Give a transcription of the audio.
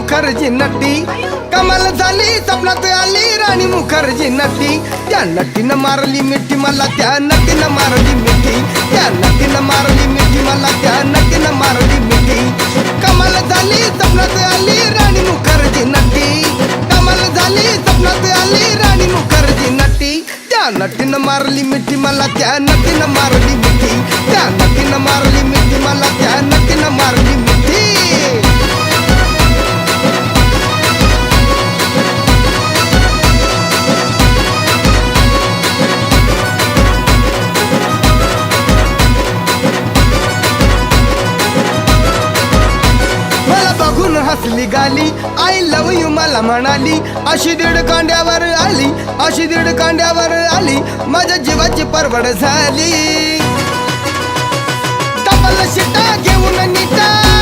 मुखर्जी नटी कमाल झाली स्वप्नात आली राणी मुखर्जी नटी त्या नटीनं मारली मिठी मला त्या नटीनं मारली मिठी त्या नटीनं मारली मिठी मला त्या नटीनं मारली मिठी कमाल झाली स्वप्नात आली राणी मुखर्जी नटी कमाल झाली स्वप्नात आली राणी मुखर्जी नटी त्या नटीनं मारली मिठी मला त्या नटीनं मारली मिठी त्या नटीनं मारली मिठी मला त्या नटीनं मारली मिठी हसली गाली आय लव यू मला म्हणाली अशी दीड कांड्यावर आली अशी दीड कांड्यावर आली माझ्या जीवाची परवड झाली डबल शिटा घेऊन नीटा